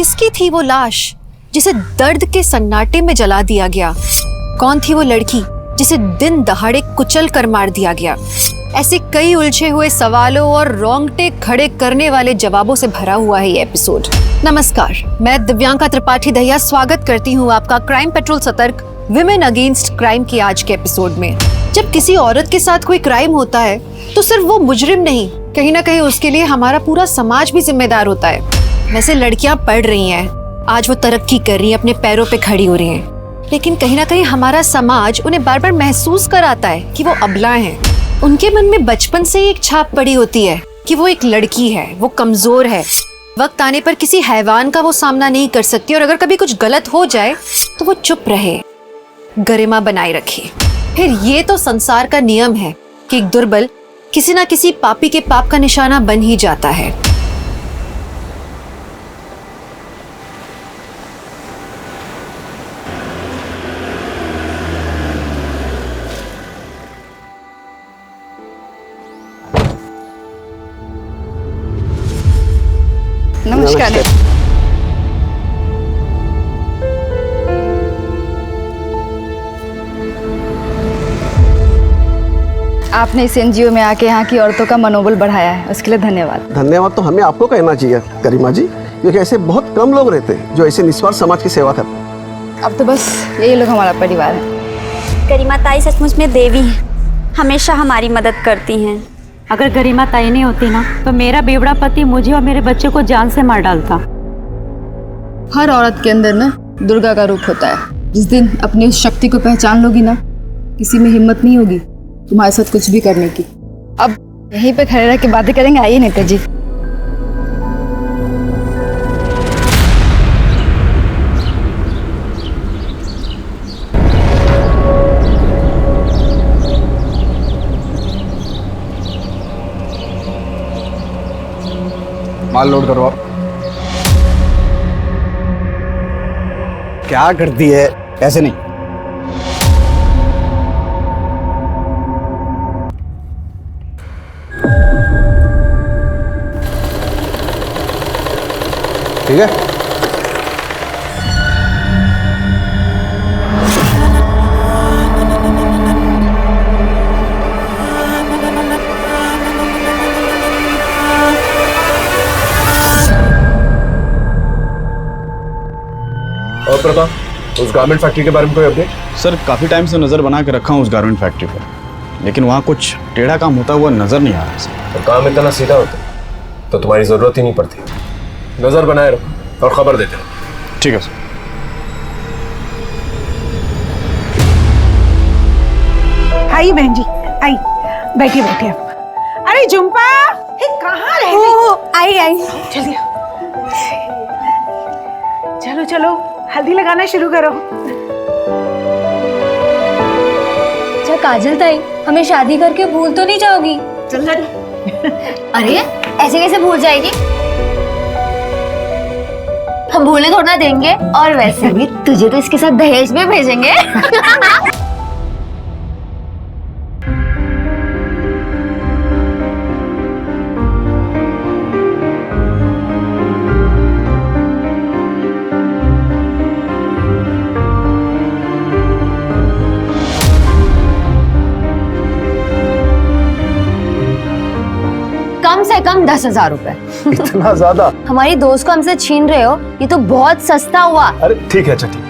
किसकी थी वो लाश जिसे दर्द के सन्नाटे में जला दिया गया? कौन थी वो लड़की जिसे दिन दहाड़े कुचल कर मार दिया गया? ऐसे कई उलझे हुए सवालों और रोंगटे खड़े करने वाले जवाबों से भरा हुआ है ये एपिसोड। नमस्कार, मैं दिव्यांका त्रिपाठी दहिया स्वागत करती हूँ आपका क्राइम पेट्रोल सतर्क विमेन अगेंस्ट क्राइम के आज के एपिसोड में। जब किसी औरत के साथ कोई क्राइम होता है तो सिर्फ वो मुजरिम नहीं, कहीं ना कहीं उसके लिए हमारा पूरा समाज भी जिम्मेदार होता है। वैसे लड़कियां पढ़ रही हैं, आज वो तरक्की कर रही हैं, अपने पैरों पे खड़ी हो रही हैं, लेकिन कहीं ना कहीं हमारा समाज उन्हें बार बार महसूस कराता है कि वो अबला हैं। उनके मन में बचपन से ही एक छाप पड़ी होती है कि वो एक लड़की है, वो कमजोर है, वक्त आने पर किसी हैवान का वो सामना नहीं कर सकती और अगर कभी कुछ गलत हो जाए तो वो चुप रहे, गरिमा बनाए रखे। फिर ये तो संसार का नियम है कि एक दुर्बल किसी ना किसी पापी के पाप का निशाना बन ही जाता है। नमस्कार। आपने इस एनजीओ में आके यहाँ की औरतों का मनोबल बढ़ाया है, उसके लिए धन्यवाद। धन्यवाद तो हमें आपको कहना चाहिए गरिमा जी, क्योंकि ऐसे बहुत कम लोग रहते हैं जो ऐसे निस्वार्थ समाज की सेवा करते हैं। अब तो बस यही लोग हमारा परिवार है। गरिमा ताई सचमुच में देवी हैं, हमेशा हमारी मदद करती हैं। अगर गरिमा ताई नहीं होती ना तो मेरा बेवड़ा पति मुझे और मेरे बच्चे को जान से मार डालता। हर औरत के अंदर ना दुर्गा का रूप होता है। जिस दिन अपनी उस शक्ति को पहचान लोगी ना, किसी में हिम्मत नहीं होगी तुम्हारे साथ कुछ भी करने की। अब यहीं पे खड़े रह के बातें करेंगे, आइए नेता जी। माल लोड करवाओ। क्या करती है? ऐसे नहीं। ठीक है। और प्रताप, उस गारमेंट फैक्ट्री के बारे में कोई अपडेट? सर, काफी टाइम से नजर बना के रखा हूँ उस गारमेंट फैक्ट्री पर, लेकिन वहाँ कुछ टेढ़ा काम होता हुआ नजर नहीं आ रहा सर। तो काम इतना सीधा होता तो तुम्हारी जरूरत ही नहीं पड़ती। नजर बनाए रखो और खबर देते रहो। ठीक है सर। आई बहन जी, आई बैठिए बैठिए। अरे झुम्पा, कहाँ रह गई? आई जल्दी चलो चलो, हल्दी लगाना शुरू करो। अच्छा काजल ताई, हमें शादी करके भूल तो नहीं जाओगी? चल अरे ऐसे कैसे भूल जाएगी? हम भूलने थोड़ा ना देंगे, और वैसे भी तुझे तो इसके साथ दहेज में भेजेंगे। कम से कम 10,000 रुपए। इतना ज्यादा? हमारी दोस्त को हमसे छीन रहे हो, ये तो बहुत सस्ता हुआ। अरे ठीक है, अच्छा ठीक।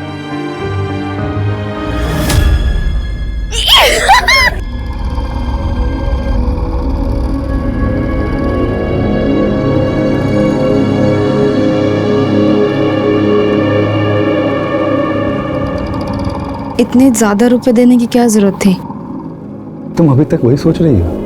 इतने ज्यादा रुपए देने की क्या जरूरत थी? तुम अभी तक वही सोच रही हो?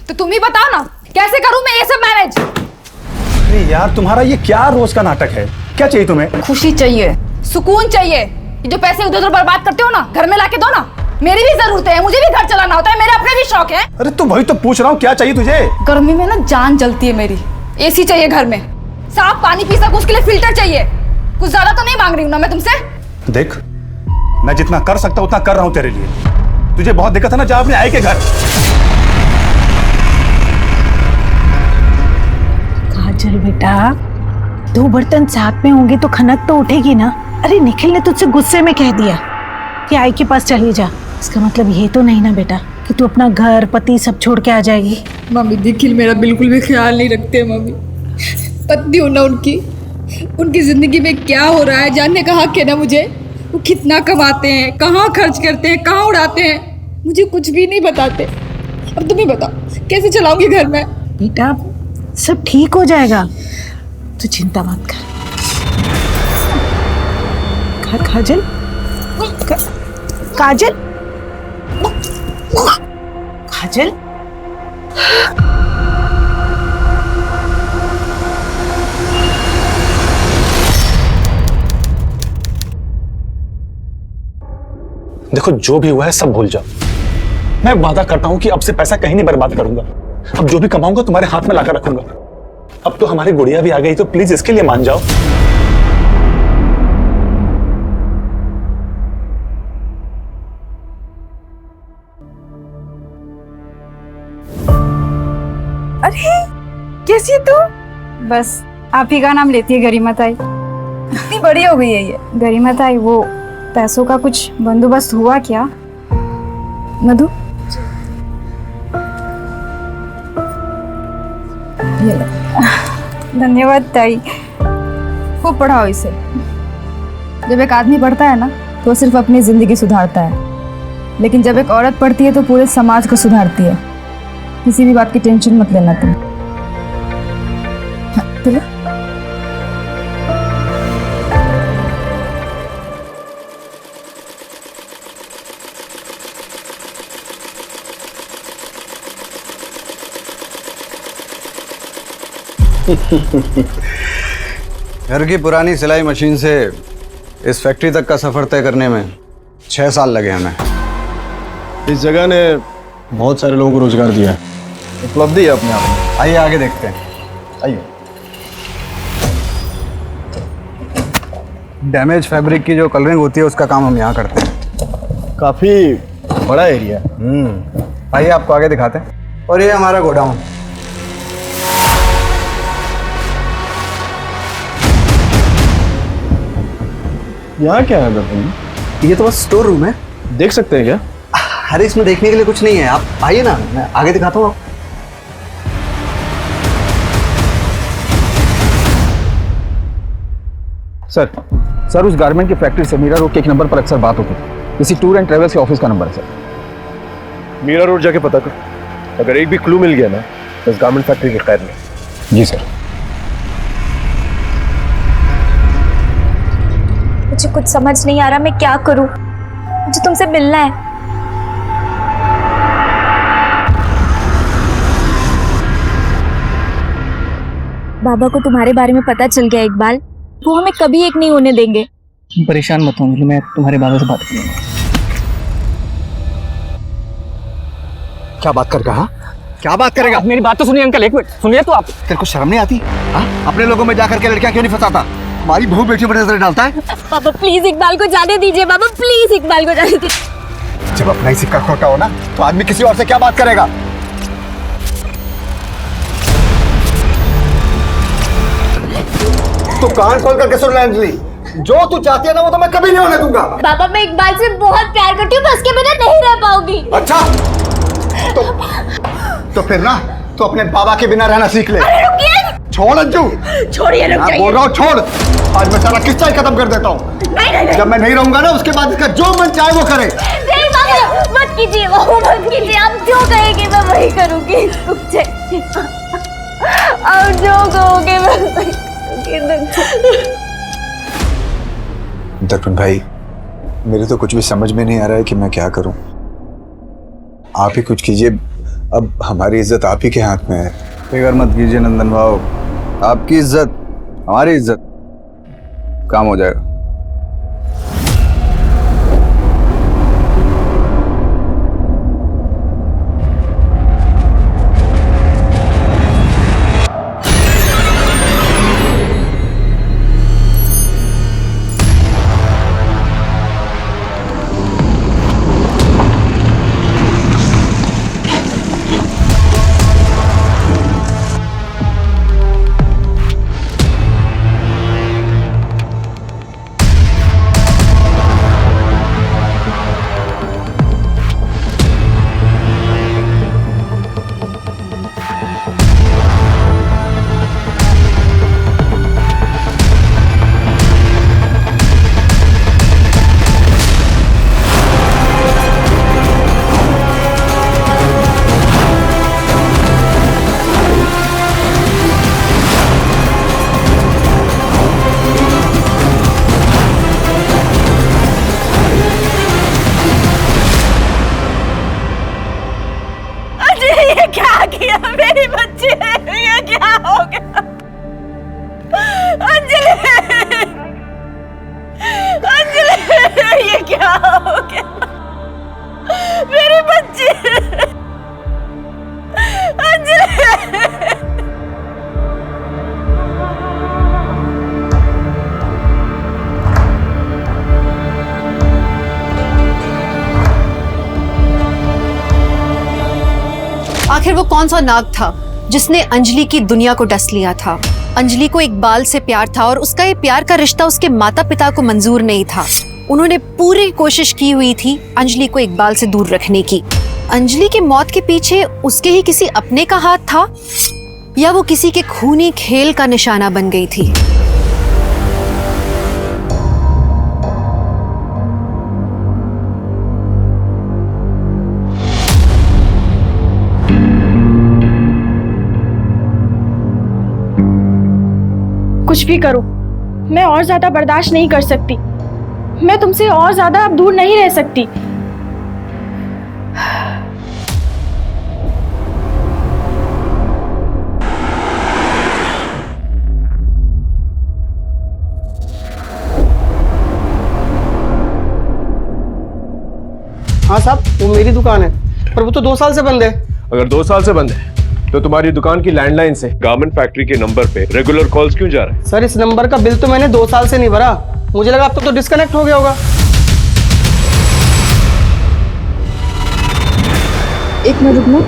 तो तुम ही बताओ ना, कैसे करूं मैं ये सब मैनेज? अरे यार, तुम्हारा ये क्या रोज का नाटक है? क्या चाहिए तुम्हें? खुशी चाहिए, सुकून चाहिए। ये जो पैसे उधर उधर बर्बाद करते हो ना, घर में लाके दो ना। मेरी भी जरूरत है, मुझे भी घर चलाना होता है, मेरे अपने भी शौक है। अरे तो वही तो पूछ रहा हूँ, क्या चाहिए तुझे? गर्मी में ना जान जलती है मेरी। एसी चाहिए घर में, साफ पानी पी सकूं उसके लिए फिल्टर चाहिए। कुछ ज्यादा तो नहीं मांग रही हूँ ना मैं तुमसे। देख, मैं जितना कर सकता उतना कर रहा हूं तेरे लिए। तुझे बहुत दिक्कत है ना, जा अपने आई के घर। काजल बेटा, 2 बर्तन साथ में होंगे तो खनक तो उठेगी ना। अरे निखिल ने तुझसे गुस्से में कह दिया कि आई के पास चली जा, इसका मतलब ये तो नहीं ना बेटा कि तू अपना घर पति सब छोड़ के आ जाएगी। मम्मी निखिल मेरा बिल्कुल भी ख्याल नहीं रखते मम्मी। पत्नी हूं ना उनकी जिंदगी में क्या हो रहा है जानने का हक है ना मुझे। वो कितना कमाते हैं, कहाँ खर्च करते हैं, कहाँ उड़ाते हैं, मुझे कुछ भी नहीं बताते। अब तुम ही बताओ कैसे चलाऊंगी घर में। बेटा सब ठीक हो जाएगा, तू चिंता मत कर। काजल काजल काजल देखो जो भी हुआ है सब भूल जाओ। मैं वादा करता हूं कि अब से पैसा कहीं नहीं बर्बाद करूंगा। अब जो भी कमाऊंगा तुम्हारे हाथ में लाकर रखूंगा। अब तो हमारी गुड़िया भी आ गई, तो प्लीज इसके लिए मान जाओ। अरे कैसी है तू? बस आप ही का नाम लेती है गरिमा ताई। इतनी बड़ी हो गई है ये। गरिमा ताई, वो पैसों का कुछ बंदोबस्त हुआ क्या? मधु ये लो। धन्यवाद ताई। खूब पढ़ाओ इसे। जब एक आदमी पढ़ता है ना तो सिर्फ अपनी जिंदगी सुधारता है, लेकिन जब एक औरत पढ़ती है तो पूरे समाज को सुधारती है। किसी भी बात की टेंशन मत लेना तुम। हाँ, चलो। घर की पुरानी सिलाई मशीन से इस फैक्ट्री तक का सफर तय करने में 6 साल लगे हमें। इस जगह ने बहुत सारे लोगों को रोजगार दिया है, उपलब्धि है अपने आप में। आइए आगे देखते हैं। आइए। डैमेज फैब्रिक की जो कलरिंग होती है उसका काम हम यहाँ करते हैं। काफी बड़ा एरिया। आइए आपको आगे दिखाते हैं। और ये हमारा गोडाउन। यहाँ क्या है दरअसल? ये तो बस स्टोर रूम है। देख सकते हैं क्या? अरे इसमें देखने के लिए कुछ नहीं है, आप आइए ना, मैं आगे दिखाता हूँ। सर उस गारमेंट की फैक्ट्री से मीरा रोड के 1 नंबर पर अक्सर बात होती है। किसी टूर एंड ट्रेवल्स के ऑफिस का नंबर है सर। मीरा रोड जाके पता कर, अगर एक भी क्लू मिल गया ना तो इस गारमेंट फैक्ट्री की खैर नहीं। जी सर। मुझे कुछ समझ नहीं आ रहा, मैं क्या करूं? मुझे तुमसे मिलना है। बाबा को तुम्हारे बारे में पता चल गया इकबाल, वो हमें कभी एक नहीं होने देंगे। तुम परेशान मत हो, मैं तुम्हारे बाबा से बात करूंगा। क्या बात करेगा? हाँ क्या बात करेगा? मेरी बात तो सुनिए अंकल, एक मिनट सुनिए तो आप। तेरे को शर्म नहीं आती? हाँ अपने लोगों में जाकर के लड़कियां क्यों नहीं फंसाता? हमारी बहू बेटी पर नजर डालता है। पापा प्लीज इकबाल को जाने दीजिए, बाबा प्लीज इकबाल को जाने दीजिए। जब अपना ही सिक्का खोटा हो ना तो आदमी किसी और से क्या बात करेगा? तो कान खोल करके सुन ले अंजलि, जो तू चाहती है ना वो तो मैं कभी नहीं होने दूंगा। बाबा मैं इकबाल से बहुत प्यार करती हूँ, मैं उसके बिना नहीं रह पाऊंगी। अच्छा तो फिर ना तो अपने बाबा के बिना रहना सीख ले। छोड़ अंजू, छोड़िए, रुक मैं जाइए। बोल रहा हूँ छोड़। आज मैं सारा किस्सा ही खत्म कर देता हूँ। जब मैं नहीं रहूंगा ना उसके बाद इसका जो मन चाहे वो करे। नहीं बाबा मत कीजिए, वो मत कीजिए, आप जो कहेंगे मैं वही करूंगी। रुक जाइए, आप जो कहोगे मैं वही करूंगी। दर्पण भाई, मेरे तो कुछ भी समझ में नहीं आ रहा है कि मैं क्या करूं। आप ही कुछ कीजिए, अब हमारी इज्जत आप ही के हाथ में है। फिक्र मत कीजिए नंदन भाव, आपकी इज्जत हमारी इज्जत, काम हो जाएगा। आखिर वो कौन सा नाग था जिसने अंजलि की दुनिया को डस लिया था? अंजलि को इकबाल से प्यार था और उसका ये प्यार का रिश्ता उसके माता पिता को मंजूर नहीं था। उन्होंने पूरी कोशिश की हुई थी अंजलि को इकबाल से दूर रखने की। अंजलि की मौत के पीछे उसके ही किसी अपने का हाथ था या वो किसी के खूनी खेल का निशाना बन गई थी? कुछ भी करो, मैं और ज्यादा बर्दाश्त नहीं कर सकती। मैं तुमसे और ज्यादा अब दूर नहीं रह सकती। हाँ साहब, वो मेरी दुकान है, पर वो तो 2 साल से बंद है। अगर 2 साल से बंद है तो तुम्हारी दुकान की लैंडलाइन से गारमेंट फैक्ट्री के नंबर पे रेगुलर कॉल्स क्यों जा रहे हैं? सर, इस नंबर का बिल तो मैंने 2 साल से नहीं भरा। मुझे लगा अब तक तो डिस्कनेक्ट हो गया होगा। एक मिनट रुकना,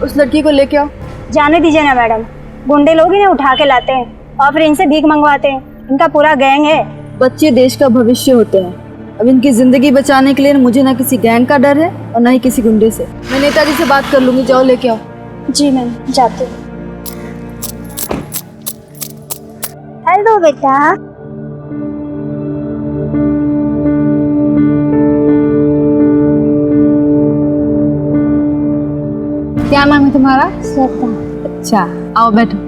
उस लड़की को लेके आओ। जाने दीजिए ना मैडम, गुंडे लोग इन्हें उठा के लाते हैं और फिर इनसे भीख मंगवाते हैं। इनका पूरा गैंग है। बच्चे देश का भविष्य होते हैं। अब इनकी जिंदगी बचाने के लिए मुझे ना किसी गैंग का डर है और ना ही किसी गुंडे से। मैं नेताजी से बात कर लूंगी, जाओ लेके आओ। जी मैम, जाते हैं। हेलो बेटा। क्या नाम है तुम्हारा? श्वेता। अच्छा, आओ बैठो।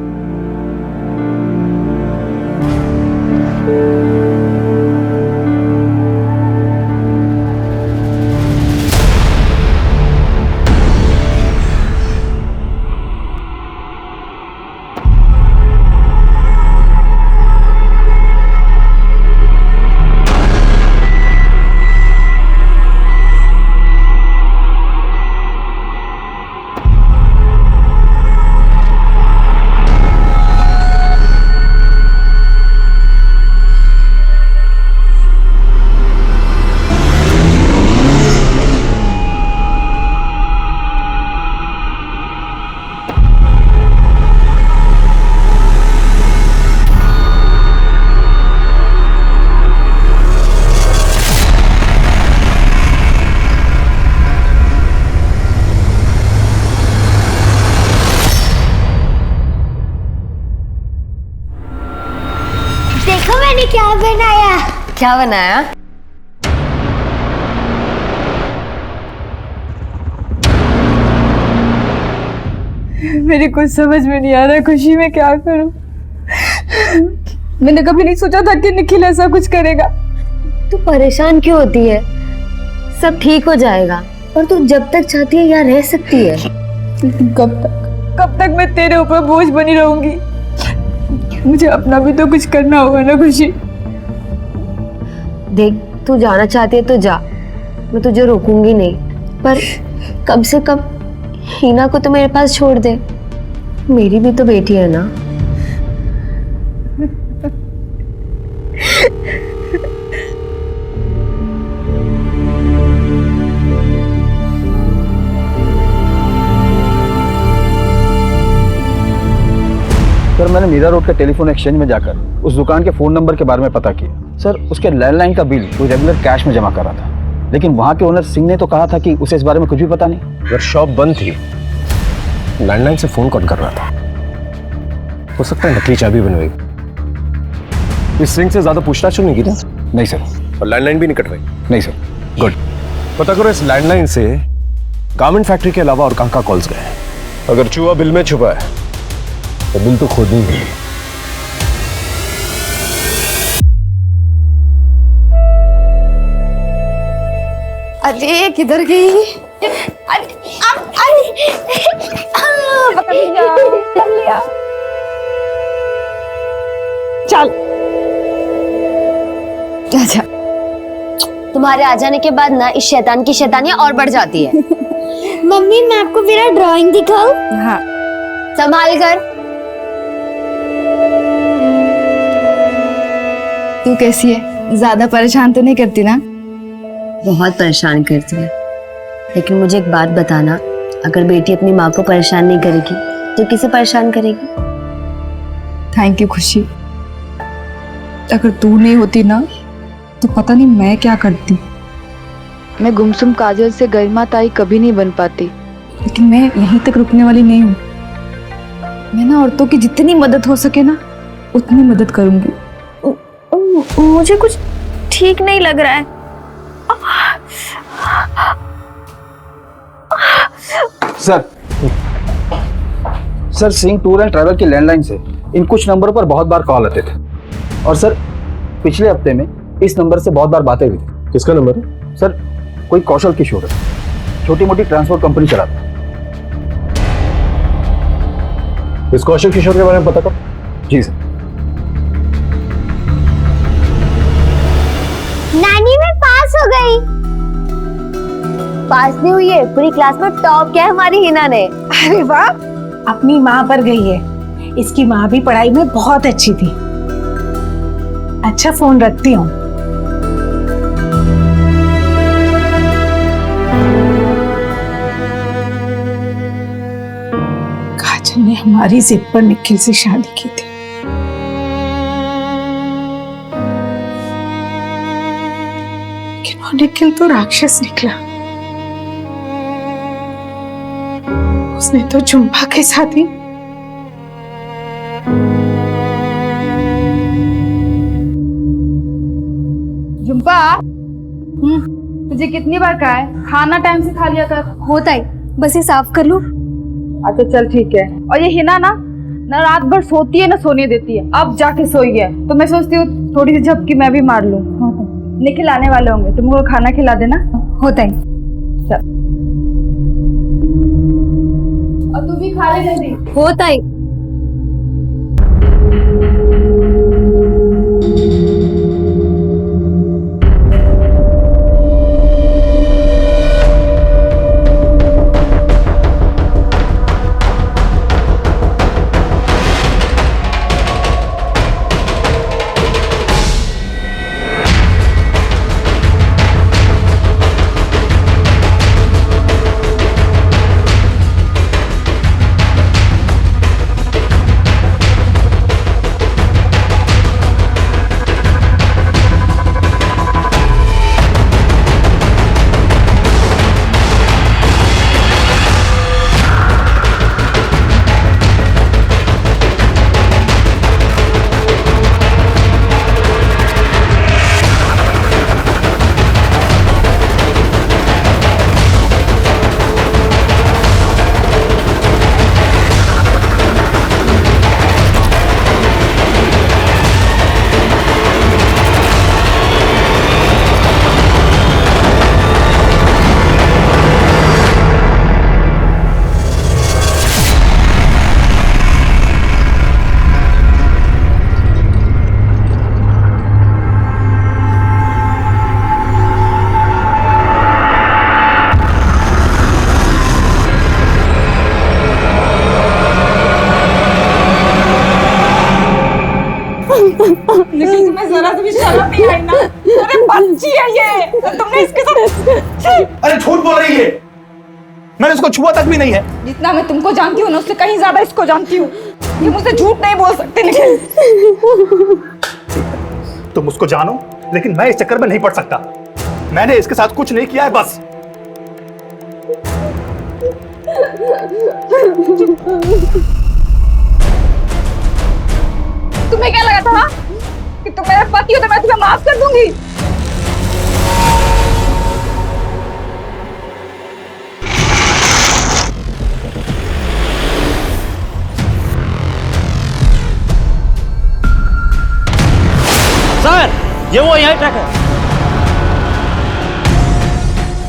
क्या बनाया? मेरी कुछ समझ में नहीं आ रहा खुशी, मैं क्या करूं? मैंने कभी नहीं सोचा था कि निखिल ऐसा कुछ करेगा। तू परेशान क्यों होती है? सब ठीक हो जाएगा और तू जब तक चाहती है यहाँ रह सकती है। कब तक मैं तेरे ऊपर बोझ बनी रहूंगी? मुझे अपना भी तो कुछ करना होगा ना खुशी। देख, तू जाना चाहती है तो जा, मैं तुझे रोकूंगी नहीं, पर कम से कम हीना को तो मेरे पास छोड़ दे। मेरी भी तो बेटी है ना। सर, मैंने मीरा रोड के टेलीफोन एक्सचेंज में जाकर उस दुकान के फ़ोन नंबर के बारे में पता किया। सर, उसके लैंडलाइन का बिल वो रेगुलर कैश में जमा कर रहा था, लेकिन वहाँ के ओनर सिंह ने तो कहा था कि उसे इस बारे में कुछ भी पता नहीं। अगर शॉप बंद थी, लैंडलाइन से फ़ोन कौन कर रहा था? हो सकता है नकली चाबी बनवाई। इस सिंह से ज़्यादा पूछताछ नहीं की ना? नहीं सर। और लैंडलाइन भी नहीं कटवाई? नहीं सर। गुड। पता करो इस लैंडलाइन से गारमेंट फैक्ट्री के अलावा और कहाँ कॉल्स गए। अगर चूहा बिल में छुपा है तो बिल तो खुद ही है। अरे किधर गई? चल अच्छा, तुम्हारे आ जाने के बाद ना इस शैतान की शैतानियां और बढ़ जाती है। मम्मी, मैं आपको मेरा ड्राइंग दिखाऊं? हाँ। संभाल कर। तू कैसी है? ज्यादा परेशान तो नहीं करती ना? बहुत परेशान करती है, लेकिन मुझे एक बात बताना, अगर बेटी अपनी माँ को परेशान नहीं करेगी तो किसे परेशान करेगी? थैंक यू खुशी। अगर तू नहीं होती ना तो पता नहीं मैं क्या करती। मैं गुमसुम काजल से गरिमा ताई कभी नहीं बन पाती, लेकिन मैं यहीं तक रुकने वाली नहीं हूँ। मैं ना औरतों की जितनी मदद हो सके ना उतनी मदद करूंगी। मुझे कुछ ठीक नहीं लग रहा है। Sir Singh tour and travel की लैंडलाइन से इन कुछ नंबरों पर बहुत बार कॉल आते थे, और सर पिछले हफ्ते में इस नंबर से बहुत बार बातें हुई थी। किसका नंबर है? सर कोई कौशल किशोर है, छोटी मोटी ट्रांसपोर्ट कंपनी चलाता है। इस कौशल किशोर के बारे में पता करो। जी सर। नानी मैं पास हो गई। पास नहीं हुई है, पूरी क्लास में टॉप किया है हमारी हिना ने। अरे वाह, अपनी माँ पर गई है। इसकी माँ भी पढ़ाई में बहुत अच्छी थी। अच्छा फोन रखती हूँ। काजल ने हमारी जिद पर निखिल से शादी की थी। लेकिन वो निखिल तो राक्षस निकला। उसने तो झुम्पा के साथ ही झुम्पा, तुझे कितनी बार कहा है खाना टाइम से खा लिया कर। होता है, बस ये साफ कर लूं। अच्छा चल ठीक है। और ये हिना ना रात भर सोती है ना सोने देती है। अब जाके सोई है तो मैं सोचती हूँ थोड़ी सी झपकी मैं भी मार लूं। निखिल आने वाले होंगे, तुम उनको खाना खिला देना। होता है। चल। और तू भी खा ले जल्दी। होता है। लेकिन तुम्हें जरा सी भी शर्म नहीं आई ना? अरे बच्ची है ये, तुमने इसके साथ। अरे झूठ बोल रही है, मैंने उसको छुआ तक भी नहीं है। जितना मैं तुमको जानती हूँ ना उससे कहीं ज्यादा इसको जानती हूँ। ये मुझसे झूठ नहीं बोल सकते। निखिल तुम उसको जानो, लेकिन मैं इस चक्कर में नहीं पड़ सकता। मैंने इसके साथ कुछ नहीं किया है, बस। तुम्हें क्या लगा था कि तुम मेरा पति हो तो मैं तुम्हें माफ कर दूंगी? सर ये वो यही ट्रक है।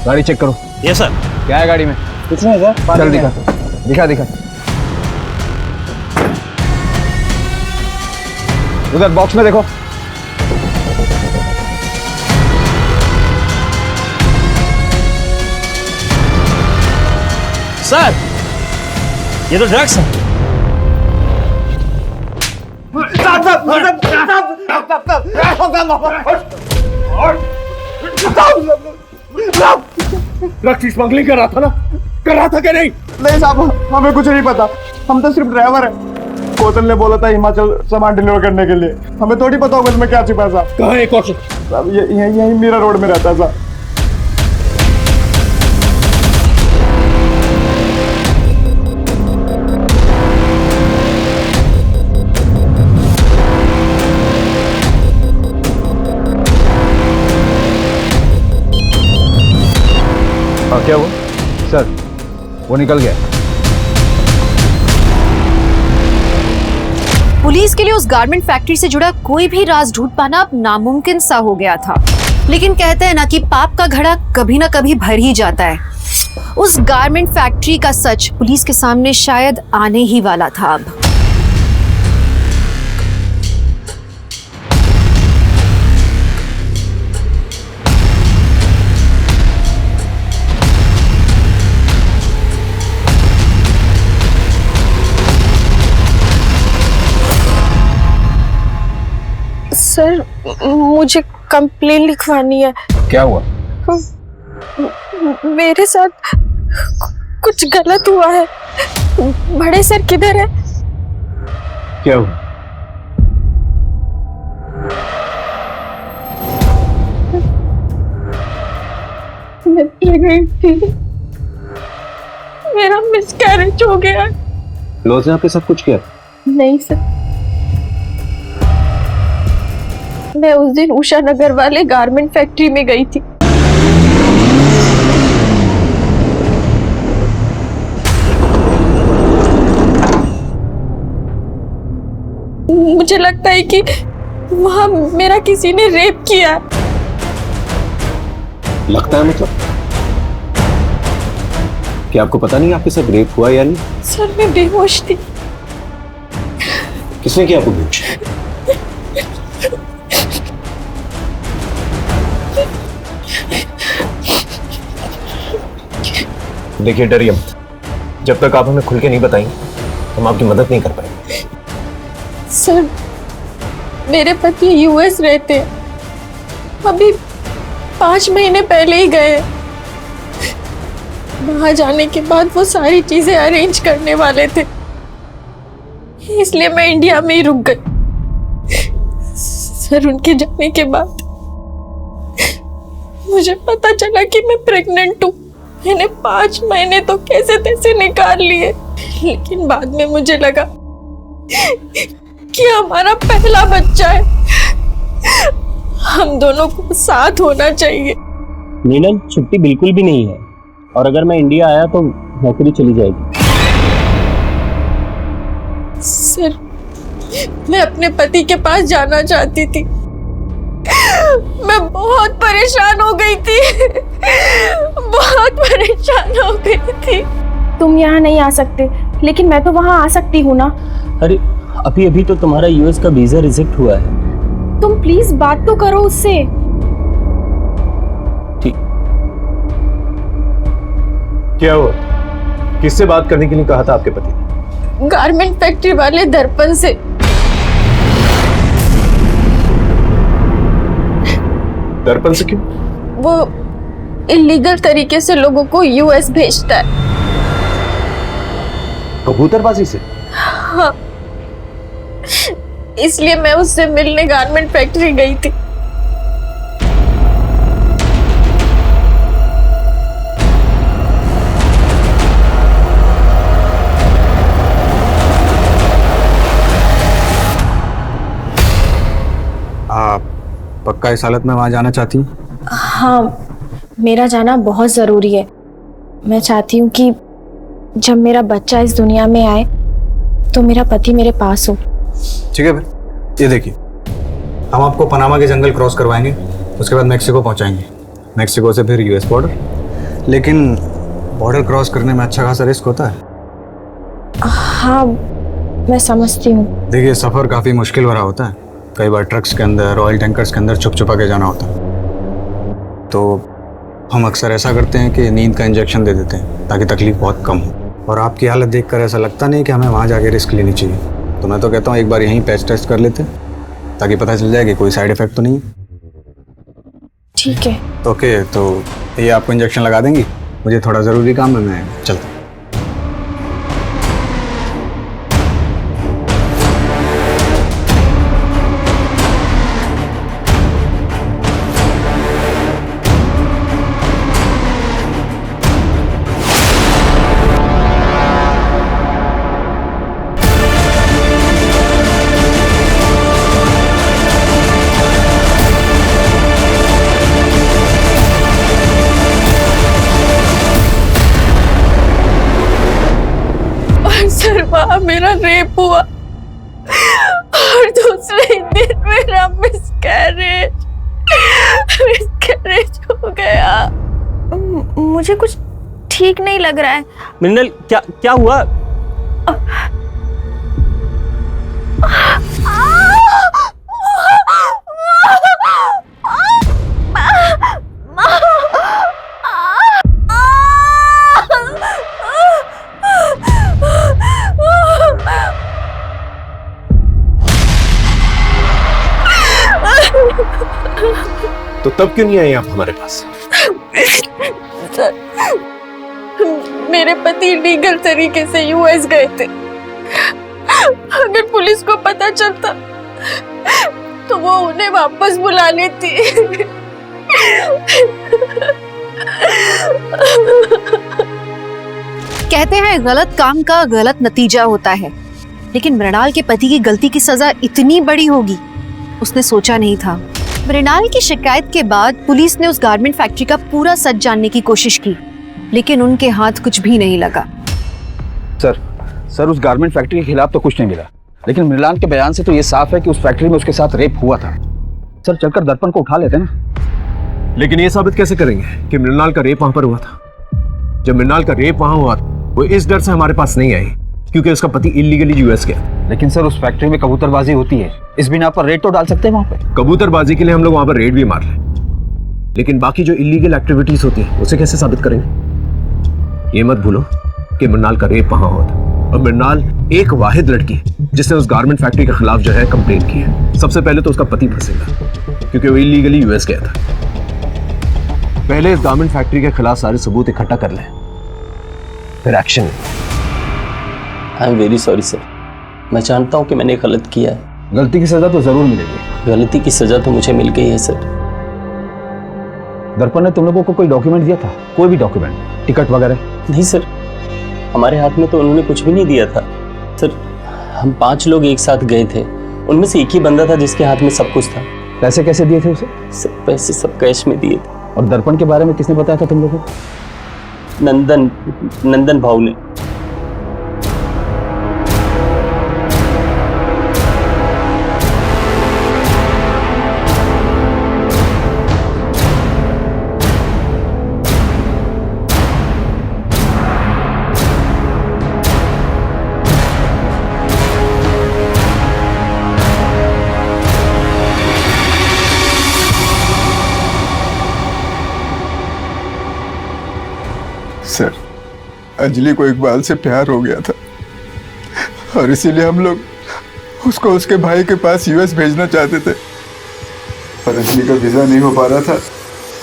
गाड़ी चेक करो। ये सर। क्या है गाड़ी में? कुछ नहीं सर। चल दिखा दिखा दिखा। उधर बॉक्स में देखो। सर ये तो ड्रग्स है। ड्रग्स की स्मगलिंग कर रहा था ना? कर रहा था कि नहीं? नहीं साहब, हमें कुछ नहीं पता, हम तो सिर्फ ड्राइवर है। कौशल ने बोला था हिमाचल सामान डिलीवर करने के लिए, हमें थोड़ी पता होगा इसमें क्या छिपा है साहब। कहाँ है कौशल? साहब यही मीरा रोड में रहता है साहब। क्या हुआ सर? वो निकल गया। पुलिस के लिए उस गारमेंट फैक्ट्री से जुड़ा कोई भी राज ढूंढ पाना अब नामुमकिन सा हो गया था। लेकिन कहते हैं ना कि पाप का घड़ा कभी ना कभी भर ही जाता है। उस गारमेंट फैक्ट्री का सच पुलिस के सामने शायद आने ही वाला था अब। सर मुझे कंप्लेन लिखवानी है। क्या हुआ? मेरे साथ कुछ गलत हुआ है। बड़े सर किधर है? क्या हुआ? मैं प्रेग्नेंट थी, मेरा मिसकैरेज हो गया। लोज ने आपके साथ कुछ किया? नहीं सर, मैं उस दिन उषा नगर वाले गारमेंट फैक्ट्री में गई थी। मुझे लगता है कि वहां मेरा किसी ने रेप किया। लगता है मतलब? क्या आपको पता नहीं आपके साथ रेप हुआ या नहीं? सर मैं बेहोश थी। किसने किया आपको बेहोश? देखिए डरिए मत, जब तक आप हमें खुल के नहीं बताएंगे हम आपकी मदद नहीं कर पाएंगे। सर मेरे पति यूएस रहते हैं, अभी 5 महीने पहले ही गए। वहां जाने के बाद वो सारी चीजें अरेंज करने वाले थे, इसलिए मैं इंडिया में ही रुक गई। सर उनके जाने के बाद मुझे पता चला कि मैं प्रेग्नेंट हूँ। मैंने 5 महीने तो कैसे तैसे निकाल लिए, लेकिन बाद में मुझे लगा कि हमारा पहला बच्चा है, हम दोनों को साथ होना चाहिए। नीलम छुट्टी बिल्कुल भी नहीं है, और अगर मैं इंडिया आया तो नौकरी चली जाएगी। सर मैं अपने पति के पास जाना चाहती थी, मैं बहुत परेशान हो गई थी, बहुत परेशान हो गई थी। तुम यहाँ नहीं आ सकते, लेकिन मैं तो वहाँ आ सकती हूँ ना। अरे अभी अभी तो तुम्हारा यूएस का वीजा रिजेक्ट हुआ है। तुम प्लीज बात तो करो उससे। ठीक। क्या हुआ? किससे बात करने के लिए कहा था आपके पति? गारमेंट फैक्ट्री वाले दर्पण से। दर्पण से क्यों? वो इलीगल तरीके से लोगों को यूएस भेजता है। कबूतरबाजी से? हाँ, इसलिए मैं उससे मिलने गारमेंट फैक्ट्री गई थी। आप पक्का इस हालत में वहां जाना चाहती हैं? हाँ, मेरा जाना बहुत ज़रूरी है। मैं चाहती हूँ कि जब मेरा बच्चा इस दुनिया में आए तो मेरा पति मेरे पास हो। ठीक है फिर, ये देखिए, हम आपको पनामा के जंगल क्रॉस करवाएंगे, उसके बाद मेक्सिको पहुंचाएंगे, मेक्सिको से फिर यूएस बॉर्डर। लेकिन बॉर्डर क्रॉस करने में अच्छा खासा रिस्क होता है। हाँ, मैं समझती हूँ। देखिए, सफ़र काफ़ी मुश्किल भरा होता है। कई बार ट्रक्स के अंदर, ऑयल टैंकर्स के अंदर छुप छुपा के जाना होता है। तो हम अक्सर ऐसा करते हैं कि नींद का इंजेक्शन दे देते हैं ताकि तकलीफ बहुत कम हो। और आपकी हालत देखकर ऐसा लगता नहीं कि हमें वहाँ जाके रिस्क लेनी चाहिए। तो मैं तो कहता हूँ एक बार यहीं पैच टेस्ट कर लेते हैं ताकि पता चल जाए कि कोई साइड इफेक्ट तो नहीं है। ठीक है। ओके, तो ये आपको इंजेक्शन लगा देंगी? मुझे थोड़ा ज़रूरी काम है, मैं चलता हूँ। सर वहाँ मेरा रेप हुआ और दूसरे दिन मेरा मिसकैरेज हो गया। मुझे कुछ ठीक नहीं लग रहा है। मिन्नल क्या क्या हुआ? तो तब क्यों नहीं आई आप हमारे पास? सर, मेरे पति लीगल तरीके से यूएस गए थे। अगर पुलिस को पता चलता तो वो उन्हें वापस बुला लेती। कहते हैं गलत काम का गलत नतीजा होता है, लेकिन मृणाल के पति की गलती की सजा इतनी बड़ी होगी उसने सोचा नहीं था। मृणाल की शिकायत के बाद पुलिस ने उस गारमेंट फैक्ट्री का पूरा सच जानने की कोशिश की, लेकिन उनके हाथ कुछ भी नहीं लगा। सर उस गारमेंट फैक्ट्री के खिलाफ तो कुछ नहीं मिला, लेकिन मृणाल के बयान से तो ये साफ है कि उस फैक्ट्री में उसके साथ रेप हुआ था। सर चलकर दर्पण को उठा लेते ना। लेकिन ये साबित कैसे करेंगे कि मृणाल का रेप वहां पर हुआ था? जब मृणाल का रेप वहां हुआ वो इस डर से हमारे पास नहीं आई क्योंकि उसका पति इलीगली यूएस गया। लेकिन सर उस फैक्ट्री में कबूतरबाजी होती है, इस बिना पर रेड तो डाल सकते हैं वहां पे। कबूतरबाजी के लिए हम लोग वहां पर रेड भी मार रहे हैं, लेकिन बाकी जो इलीगल एक्टिविटीज होती है उसे कैसे साबित करेंगे? ये मत भूलो कि मृणाल का रेप वहां हुआ था और मृणाल एक वाहिद लड़की जिसने उस गारमेंट फैक्ट्री के खिलाफ जो है कंप्लेंट की है। सबसे पहले तो उसका पति फंसेगा क्योंकि वो इलीगली यूएस गया था। पहले इस गारमेंट फैक्ट्री के खिलाफ सारे सबूत इकट्ठा कर लें, फिर action. I am very sorry sir, मैं जानता हूँ कि मैंने गलत किया है। गलती की सजा तो जरूर मिलेगी। गलती की सजा तो मुझे मिल गई है सर। दर्पण ने तुम लोगों को कोई डॉक्यूमेंट दिया था? कोई भी डॉक्यूमेंट, टिकट वगैरह? नहीं सर, हमारे हाथ में तो उन्होंने कुछ भी नहीं दिया था सर। हम 5 लोग एक साथ गए थे, उनमें से एक ही बंदा था जिसके हाथ में सब कुछ था। पैसे कैसे दिए थे उसे? सर पैसे सब कैश में दिए थे। और दर्पण के बारे में किसने बताया था तुम लोगों को? नंदन भाऊ ने। सर, अंजलि को इकबाल से प्यार हो गया था और इसीलिए हम लोग उसको उसके भाई के पास यूएस भेजना चाहते थे, पर अंजलि का वीजा नहीं हो पा रहा था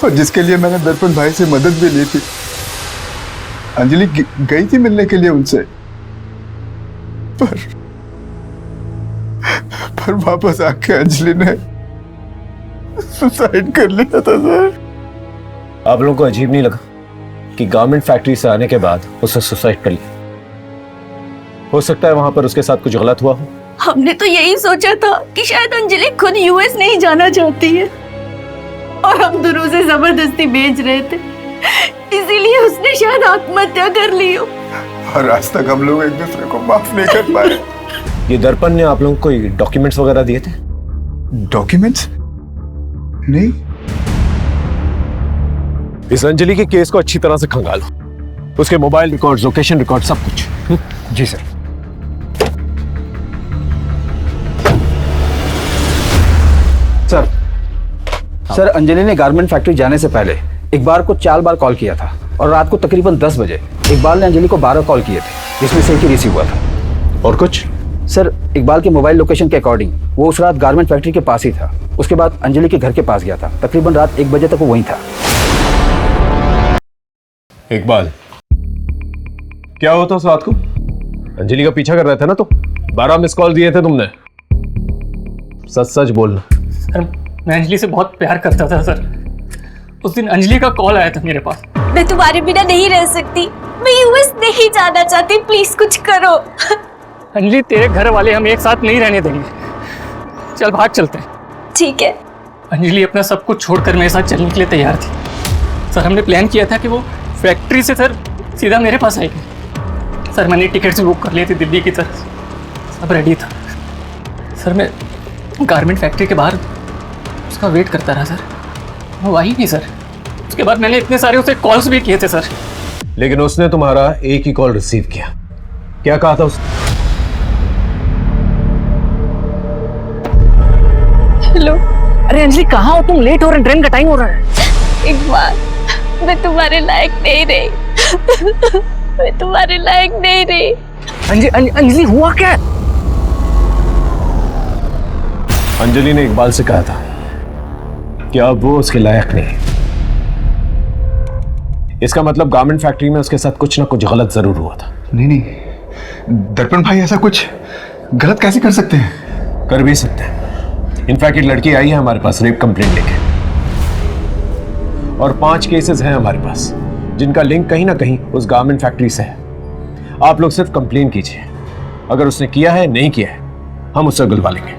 और जिसके लिए मैंने दर्पण भाई से मदद भी ली थी। अंजलि गई थी मिलने के लिए उनसे, पर वापस आके अंजलि ने सुसाइड कर लिया था सर। आप लोगों को अजीब नहीं लगा कि गारमेंट फैक्ट्री से आने के बाद उसने सुसाइड कर लिया? हो सकता है वहां पर उसके साथ कुछ गलत हुआ हो। हमने तो यही सोचा था कि शायद अंजलि खुद यूएस नहीं जाना चाहती है और हम दोनों उसे जबरदस्ती भेज रहे थे, इसीलिए उसने शायद आत्महत्या कर ली हो। और आज तक हम लोग एक दूसरे को माफ नहीं कर पाए। ये दर्पण ने आप लोगों को कोई डॉक्यूमेंट्स वगैरह दिए थे? डॉक्यूमेंट्स? नहीं। इस अंजलि के केस को अच्छी तरह से खंगालो, उसके मोबाइल रिकॉर्ड, लोकेशन रिकॉर्ड, सब कुछ। जी सर। सर अंजलि ने गारमेंट फैक्ट्री जाने से पहले इकबाल को 4 बार कॉल किया था और रात को तकरीबन 10 बजे इकबाल ने अंजलि को 12 कॉल किए थे, जिसमें से एक ही रिसीव हुआ था। और कुछ? सर इकबाल के मोबाइल लोकेशन के अकॉर्डिंग वो उस रात गारमेंट फैक्ट्री के पास ही था। उसके बाद अंजलि के घर के पास गया था, तकरीबन रात 1 बजे तक वो वहीं था। इकबाल, क्या हुआ था उस रात को? अंजलि का पीछा कर रहे थे ना तुम? 12 मिस कॉल दिए थे तुमने। सच सच बोलना। सर, मैं अंजलि से बहुत प्यार करता था सर। उस दिन अंजलि का कॉल आया था मेरे पास। मैं तुम्हारे बिना नहीं रह सकती, मैं यूएस नहीं जाना चाहती, प्लीज कुछ करो। अंजलि, तेरे घर वाले हम एक साथ नहीं रहने देंगे। चल भाग चलते हैं। ठीक है। अंजलि अपना सब कुछ छोड़कर मेरे साथ चलने के लिए तैयार थी। सर, हमने प्लान किया था कि वो फैक्ट्री से सर सीधा मेरे पास आएगी। सर, मैंने टिकट्स बुक कर लिए थे दिल्ली की तरफ, सब रेडी था। सर, मैं गारमेंट फैक्ट्री के बाहर उसका वेट करता रहा सर, वो आई नहीं सर। उसके बाद मैंने इतने सारे उसे कॉल्स भी किए थे सर। लेकिन उसने तुम्हारा एक ही कॉल रिसीव किया। क्या कहा था उसने? हेलो। अरे अंजलि, कहाँ हो तुम? लेट हो रहे, ट्रेन का टाइम हो रहा है। एक बार मैं तुम्हारे लायक नहीं रही। मैं तुम्हारे लायक नहीं रही। अंजलि, हुआ क्या? अंजलि ने इकबाल से कहा था कि अब वो उसके लायक नहीं। इसका मतलब गारमेंट फैक्ट्री में उसके साथ कुछ ना कुछ गलत जरूर हुआ था। नहीं, दर्पण भाई ऐसा कुछ गलत कैसे कर सकते हैं? कर भी सकते हैं। इनफैक्ट एक लड़की आई है हमारे पास रेप कंप्लेंट लेके, और 5 केसेस हैं हमारे पास जिनका लिंक कहीं ना कहीं उस गारमेंट फैक्ट्री से है। आप लोग सिर्फ कंप्लेन कीजिए, अगर उसने किया है नहीं किया है हम उससे गुलवा लेंगे।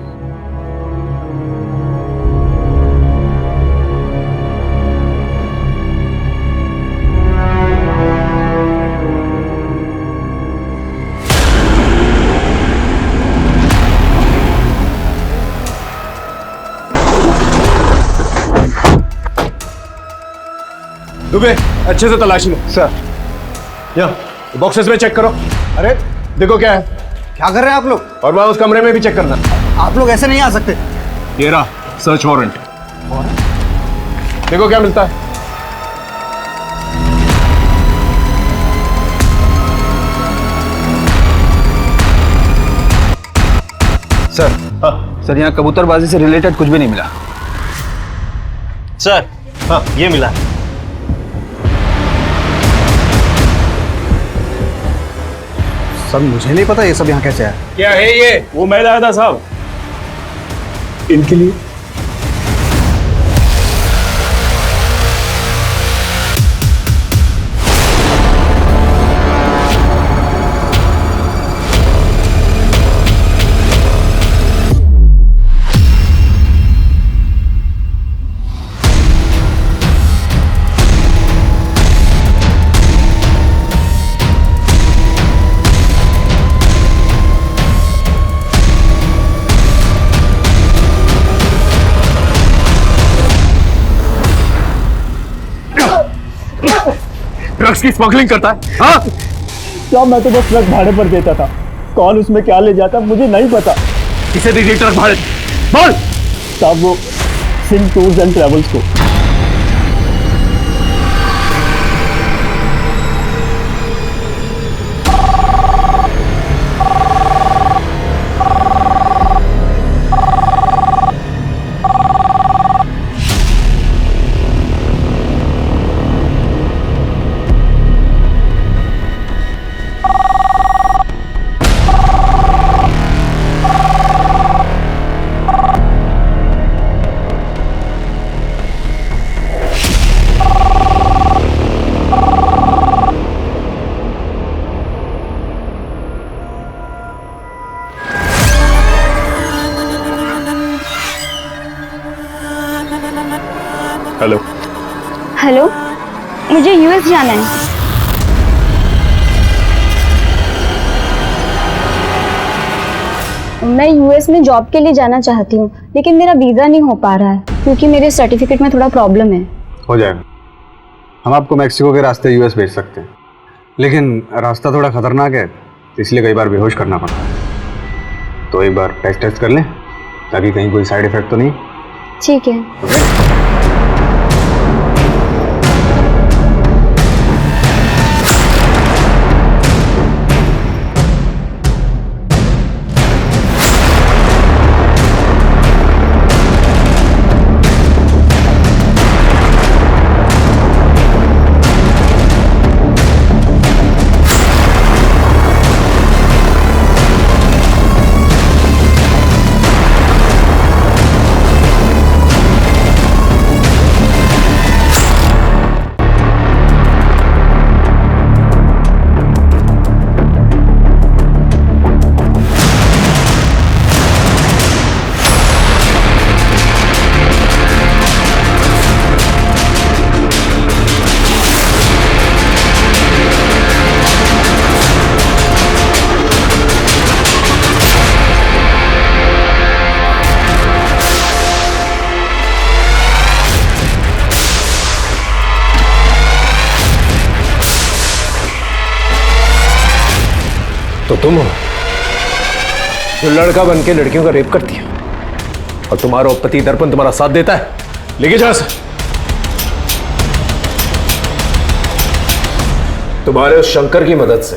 दुबे, अच्छे से तलाशी लो। सर, यहाँ बॉक्सेस में चेक करो। अरे देखो क्या है। क्या कर रहे हैं आप लोग? और वहां उस कमरे में भी चेक करना। आप लोग ऐसे नहीं आ सकते। ये रहा सर्च वारंट। देखो क्या मिलता है। सर, सर यहाँ कबूतरबाजी से रिलेटेड कुछ भी नहीं मिला। सर, हाँ ये मिला। सर, मुझे नहीं पता ये सब यहाँ कैसे आया। क्या है ये? वो मैं लाया था साहब, इनके लिए। ड्रग्स की स्मगलिंग करता है? हाँ? क्या मैं तो बस ट्रक भाड़े पर देता था, कौन उसमें क्या ले जाता मुझे नहीं पता। किसे दीजिए ट्रक भाड़े? बोल। साहब, वो सिंह टूर्स एंड ट्रेवल्स को। हेलो हेलो, मुझे यूएस जाना है। मैं यूएस में जॉब के लिए जाना चाहती हूँ, लेकिन मेरा वीज़ा नहीं हो पा रहा है क्योंकि मेरे सर्टिफिकेट में थोड़ा प्रॉब्लम है। हो जाएगा, हम आपको मैक्सिको के रास्ते यूएस भेज सकते हैं, लेकिन रास्ता थोड़ा खतरनाक है, इसलिए कई बार बेहोश करना पड़ता है। तो एक बार टेस्ट कर लें ताकि कहीं कोई साइड इफेक्ट तो नहीं। ठीक है। तो तुम हो जो लड़का बन के लड़कियों का रेप करती है, और तुम्हारा पति दर्पण तुम्हारा साथ देता है। लेके जाओ इसे। तुम्हारे उस शंकर की मदद से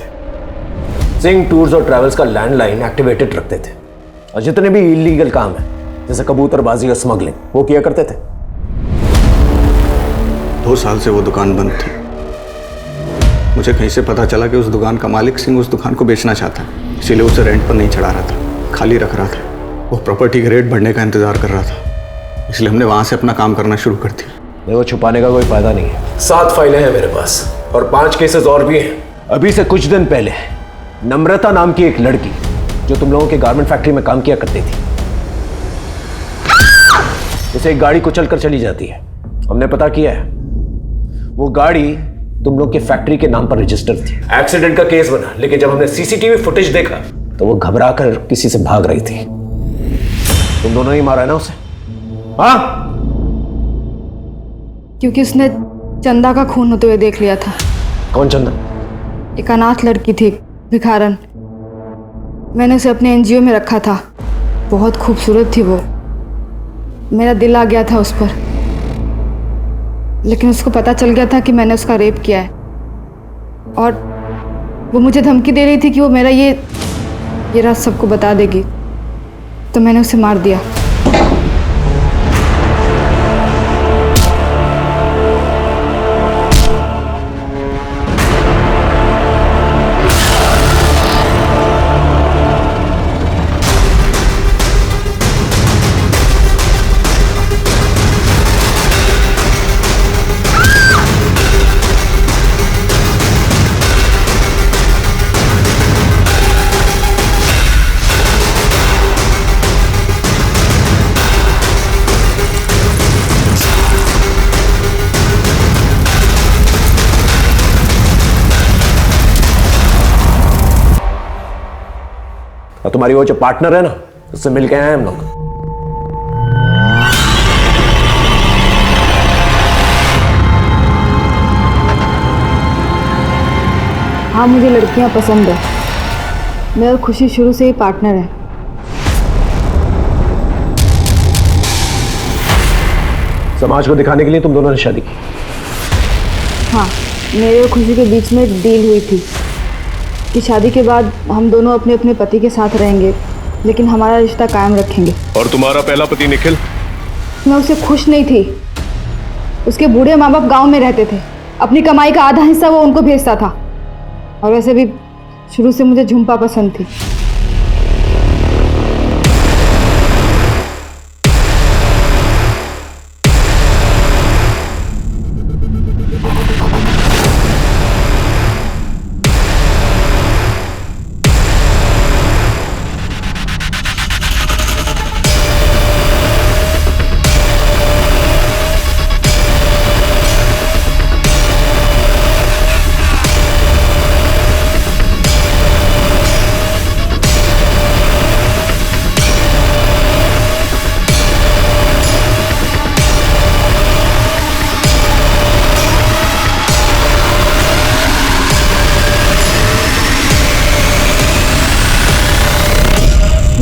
सिंह टूर्स और ट्रैवल्स का लैंडलाइन एक्टिवेटेड रखते थे, और जितने भी इलीगल काम है जैसे कबूतरबाजी और स्मगलिंग वो किया करते थे। 2 साल से वो दुकान बंद थी। मुझे कहीं से पता चला कि उस दुकान का मालिक सिंह उस दुकान को बेचना चाहता है, इसीलिए उसे रेंट पर नहीं चढ़ा रहा था, खाली रख रहा था। वो प्रॉपर्टी के रेट बढ़ने का इंतजार कर रहा था, इसलिए हमने वहां से अपना काम करना शुरू कर दिया। देखो, छुपाने का कोई फायदा नहीं है। 7 फाइलें हैं मेरे पास और 5 केसेस और भी हैं। अभी से कुछ दिन पहले नम्रता नाम की एक लड़की जो तुम लोगों के गारमेंट फैक्ट्री में काम किया करती थी, उसे एक गाड़ी कुचल कर चली जाती है। हमने पता किया है, वो गाड़ी तुम लोग के फैक्ट्री के नाम पर रजिस्टर थी। एक्सीडेंट का केस बना, लेकिन जब हमने सीसीटीवी फुटेज देखा तो वो घबरा कर किसी से भाग रही थी। तुम दोनों ही मारा है ना उसे? हाँ, क्योंकि उसने चंदा का खून होते हुए देख लिया था। कौन चंदा? एक अनाथ लड़की थी, भिखारन। मैंने उसे अपने एनजीओ में रखा था। बहुत खूबसूरत थी वो। मेरा दिल आ गया था उस पर, लेकिन उसको पता चल गया था कि मैंने उसका रेप किया है, और वो मुझे धमकी दे रही थी कि वो मेरा ये राज सबको बता देगी, तो मैंने उसे मार दिया। और तुम्हारी वो जो पार्टनर है ना, उससे मिलके आए हम लोग। हाँ, मुझे लड़कियां पसंद है। मैं और खुशी शुरू से ही पार्टनर है। समाज को दिखाने के लिए तुम दोनों ने शादी की? हाँ, मेरे और खुशी के बीच में एक डील हुई थी कि शादी के बाद हम दोनों अपने अपने पति के साथ रहेंगे, लेकिन हमारा रिश्ता कायम रखेंगे। और तुम्हारा पहला पति निखिल? मैं उससे खुश नहीं थी। उसके बूढ़े माँ बाप गाँव में रहते थे, अपनी कमाई का आधा हिस्सा वो उनको भेजता था। और वैसे भी शुरू से मुझे झुम्पा पसंद थी।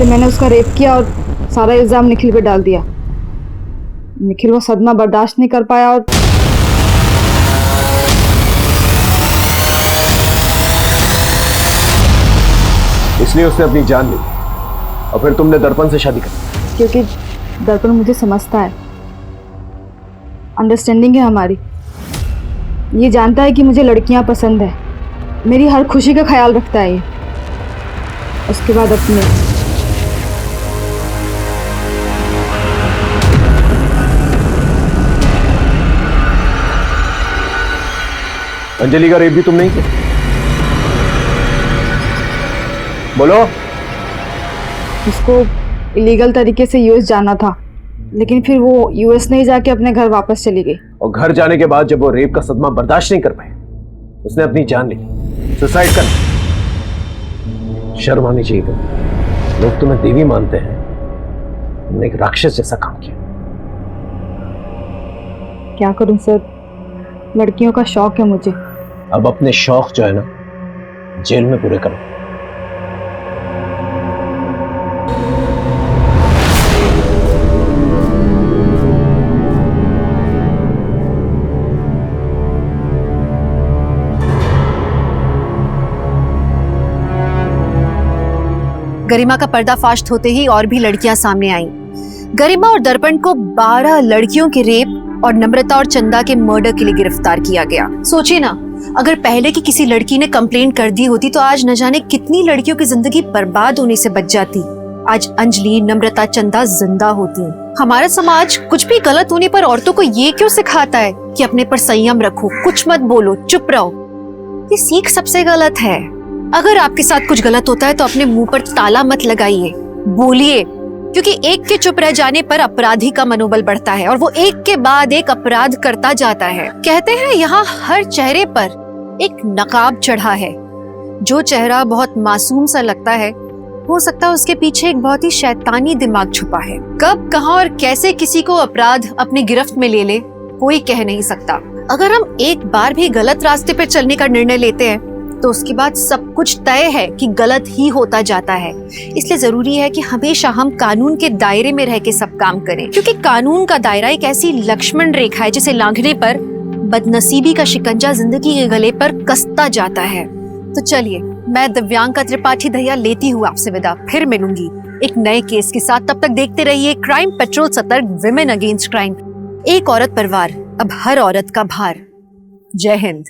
मैंने उसका रेप किया और सारा इल्जाम निखिल पे डाल दिया। निखिल वो सदमा बर्दाश्त नहीं कर पाया और इसलिए उसने अपनी जान ली, और फिर तुमने दर्पण से शादी कर। क्योंकि दर्पण मुझे समझता है, अंडरस्टैंडिंग है हमारी। ये जानता है कि मुझे लड़कियां पसंद है, मेरी हर खुशी का ख्याल रखता है ये। उसके बाद अपने अंजलि का रेप भी तुम नहीं किया? बोलो। उसको इलीगल तरीके से यूएस जाना था, लेकिन फिर वो यूएस नहीं जाके अपने घर वापस चली गई। और घर जाने के बाद जब वो रेप का सदमा बर्दाश्त नहीं कर पाए, उसने अपनी जान ली, सुसाइड कर ली। शर्म आनी चाहिए तुम्हें। लोग तुम्हें देवी मानते हैं, तुमने एक राक्षस जैसा काम किया। क्या करूं सर, लड़कियों का शौक है मुझे। अब अपने शौक जो है ना, जेल में पूरे करो। गरिमा का पर्दाफाश होते ही और भी लड़कियां सामने आईं। गरिमा और दर्पण को 12 लड़कियों के रेप और नम्रता और चंदा के मर्डर के लिए गिरफ्तार किया गया। सोचिए ना, अगर पहले की किसी लड़की ने कंप्लेंट कर दी होती तो आज न जाने कितनी लड़कियों की जिंदगी बर्बाद होने से बच जाती। आज अंजलि, नम्रता, चंदा जिंदा होती। हमारा समाज कुछ भी गलत होने पर औरतों को ये क्यों सिखाता है कि अपने पर संयम रखो, कुछ मत बोलो, चुप रहो। ये सीख सबसे गलत है। अगर आपके साथ कुछ गलत होता है तो अपने मुंह पर ताला मत लगाइए, बोलिए, क्योंकि एक के चुप रह जाने पर अपराधी का मनोबल बढ़ता है और वो एक के बाद एक अपराध करता जाता है। कहते हैं यहाँ हर चेहरे पर एक नकाब चढ़ा है। जो चेहरा बहुत मासूम सा लगता है, हो सकता है उसके पीछे एक बहुत ही शैतानी दिमाग छुपा है। कब, कहां और कैसे किसी को अपराध अपनी गिरफ्त में ले ले, कोई कह नहीं सकता। अगर हम एक बार भी गलत रास्ते पर चलने का निर्णय लेते हैं तो उसके बाद सब कुछ तय है कि गलत ही होता जाता है। इसलिए जरूरी है कि हमेशा हम कानून के दायरे में रह के सब काम करें, क्योंकि कानून का दायरा एक ऐसी लक्ष्मण रेखा है जिसे लांघने पर बदनसीबी का शिकंजा जिंदगी के गले पर कसता जाता है। तो चलिए, मैं दिव्यांका त्रिपाठी दहिया लेती हूँ आपसे विदा। फिर मिलूंगी एक नए केस के साथ। तब तक देखते रहिए क्राइम पेट्रोल, सतर्क, विमेन अगेंस्ट क्राइम। एक औरत परिवार, अब हर औरत का भार। जय हिंद।